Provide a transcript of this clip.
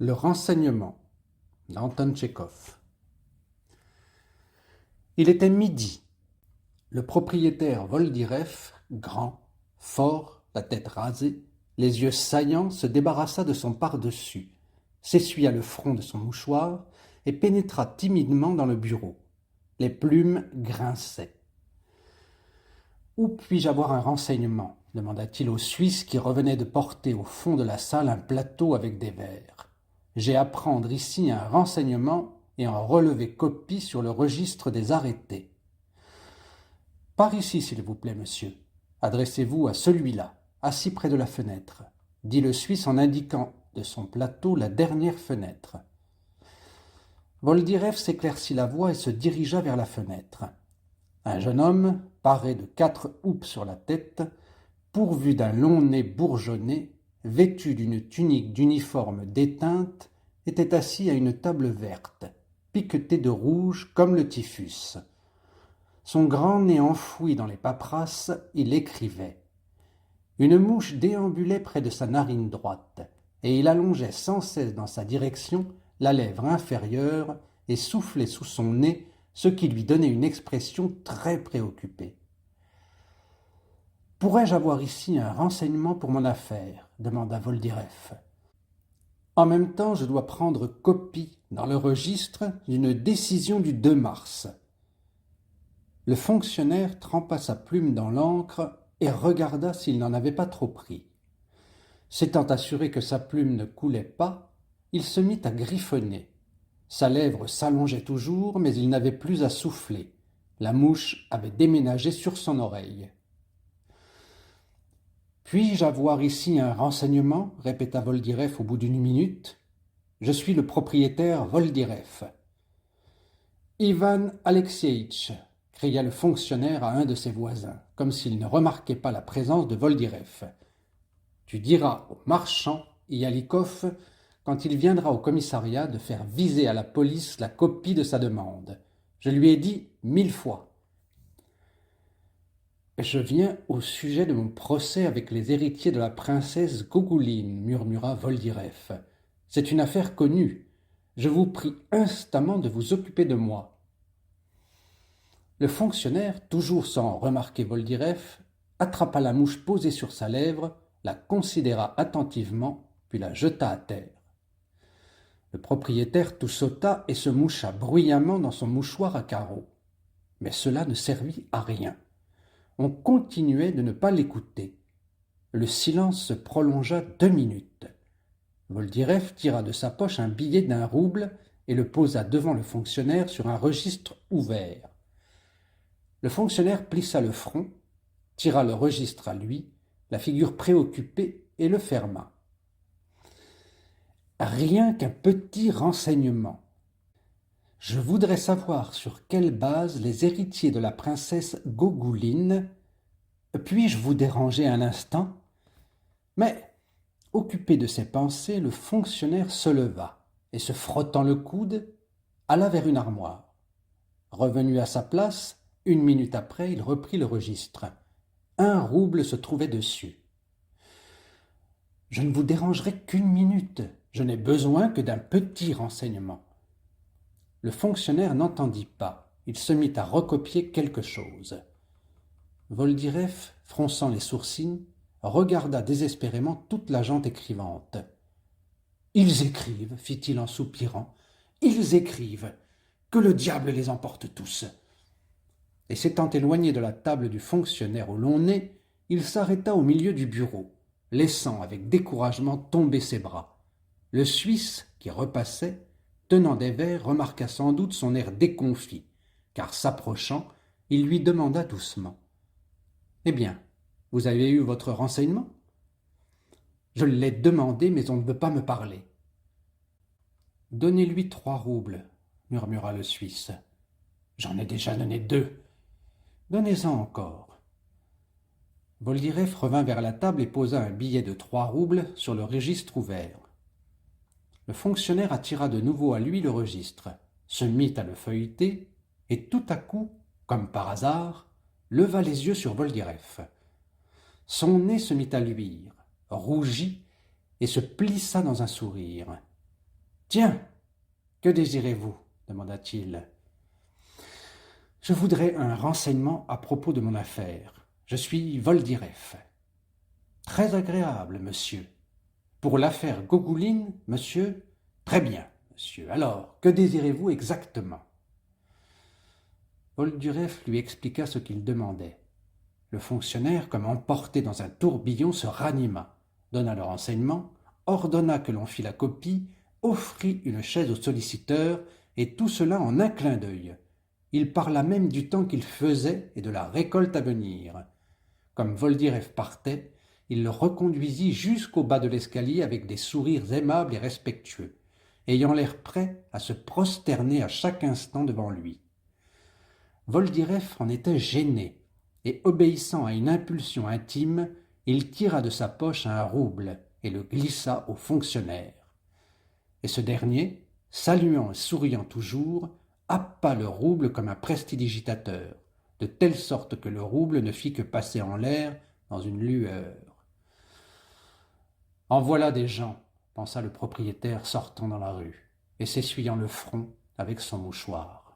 Le renseignement d'Anton Tchekhov. Il était midi. Le propriétaire Voldirev, grand, fort, la tête rasée, les yeux saillants, se débarrassa de son pardessus, s'essuya le front de son mouchoir et pénétra timidement dans le bureau. Les plumes grinçaient. « Où puis-je avoir un renseignement ?» demanda-t-il au Suisse qui revenait de porter au fond de la salle un plateau avec des verres. « J'ai à prendre ici un renseignement et en relever copie sur le registre des arrêtés. »« Par ici, s'il vous plaît, monsieur. Adressez-vous à celui-là, assis près de la fenêtre, » dit le Suisse en indiquant de son plateau la dernière fenêtre. Voldirev s'éclaircit la voix et se dirigea vers la fenêtre. Un jeune homme, paré de 4 houppes sur la tête, pourvu d'un long nez bourgeonné, vêtu d'une tunique d'uniforme déteinte, était assis à une table verte, piquetée de rouge comme le typhus. Son grand nez enfoui dans les paperasses, il écrivait. Une mouche déambulait près de sa narine droite, et il allongeait sans cesse dans sa direction la lèvre inférieure et soufflait sous son nez, ce qui lui donnait une expression très préoccupée. « Pourrais-je avoir ici un renseignement pour mon affaire » demanda Voldirev. « En même temps, je dois prendre copie dans le registre d'une décision du 2 mars. » Le fonctionnaire trempa sa plume dans l'encre et regarda s'il n'en avait pas trop pris. S'étant assuré que sa plume ne coulait pas, il se mit à griffonner. Sa lèvre s'allongeait toujours, mais il n'avait plus à souffler. La mouche avait déménagé sur son oreille. « Puis-je avoir ici un renseignement » répéta Voldirev au bout d'une minute. « Je suis le propriétaire Voldirev. »« Ivan Alexeïtch » cria le fonctionnaire à un de ses voisins, comme s'il ne remarquait pas la présence de Voldirev. « Tu diras au marchand Yalikov, quand il viendra au commissariat, de faire viser à la police la copie de sa demande. Je lui ai dit 1000 fois. » « Je viens au sujet de mon procès avec les héritiers de la princesse Gogouline, » murmura Voldirev. « C'est une affaire connue. Je vous prie instamment de vous occuper de moi. » Le fonctionnaire, toujours sans remarquer Voldirev, attrapa la mouche posée sur sa lèvre, la considéra attentivement, puis la jeta à terre. Le propriétaire toussota et se moucha bruyamment dans son mouchoir à carreaux. Mais cela ne servit à rien. On continuait de ne pas l'écouter. Le silence se prolongea 2 minutes. Voldirev tira de sa poche un billet d'1 rouble et le posa devant le fonctionnaire sur un registre ouvert. Le fonctionnaire plissa le front, tira le registre à lui, la figure préoccupée, et le ferma. « Rien qu'un petit renseignement. Je voudrais savoir sur quelle base les héritiers de la princesse Gogouline... Puis-je vous déranger un instant ?» Mais, occupé de ses pensées, le fonctionnaire se leva et, se frottant le coude, alla vers une armoire. Revenu à sa place, 1 minute après, il reprit le registre. 1 rouble se trouvait dessus. « Je ne vous dérangerai qu'1 minute. Je n'ai besoin que d'un petit renseignement. » Le fonctionnaire n'entendit pas. Il se mit à recopier quelque chose. Voldirev, fronçant les sourcils, regarda désespérément toute la gente écrivante. « Ils écrivent, fit-il en soupirant. Ils écrivent. Que le diable les emporte tous. » Et s'étant éloigné de la table du fonctionnaire au long nez, il s'arrêta au milieu du bureau, laissant avec découragement tomber ses bras. Le Suisse, qui repassait, tenant des verres, remarqua sans doute son air déconfit, car s'approchant, il lui demanda doucement. « Eh bien, vous avez eu votre renseignement ?»« Je l'ai demandé, mais on ne veut pas me parler. »« Donnez-lui 3 roubles, » murmura le Suisse. « J'en ai déjà donné 2. »« Donnez-en encore. » Voldirev revint vers la table et posa un billet de 3 roubles sur le registre ouvert. Le fonctionnaire attira de nouveau à lui le registre, se mit à le feuilleter, et tout à coup, comme par hasard, leva les yeux sur Voldirev. Son nez se mit à luire, rougit et se plissa dans un sourire. Tiens, que désirez-vous demanda-t-il. Je voudrais un renseignement à propos de mon affaire. Je suis Voldiref. Très agréable, monsieur. Pour l'affaire Gogouline, monsieur? Très bien, monsieur. Alors, que désirez-vous exactement? Voldiref lui expliqua ce qu'il demandait. Le fonctionnaire, comme emporté dans un tourbillon, se ranima, donna le renseignement, ordonna que l'on fît la copie, offrit une chaise au solliciteur, et tout cela en un clin d'œil. Il parla même du temps qu'il faisait et de la récolte à venir. Comme Voldiref partait, il le reconduisit jusqu'au bas de l'escalier avec des sourires aimables et respectueux, ayant l'air prêt à se prosterner à chaque instant devant lui. Voldiref en était gêné, et obéissant à une impulsion intime, il tira de sa poche un rouble et le glissa au fonctionnaire. Et ce dernier, saluant et souriant toujours, happa le rouble comme un prestidigitateur, de telle sorte que le rouble ne fit que passer en l'air dans une lueur. En voilà des gens, pensa le propriétaire sortant dans la rue, et s'essuyant le front avec son mouchoir.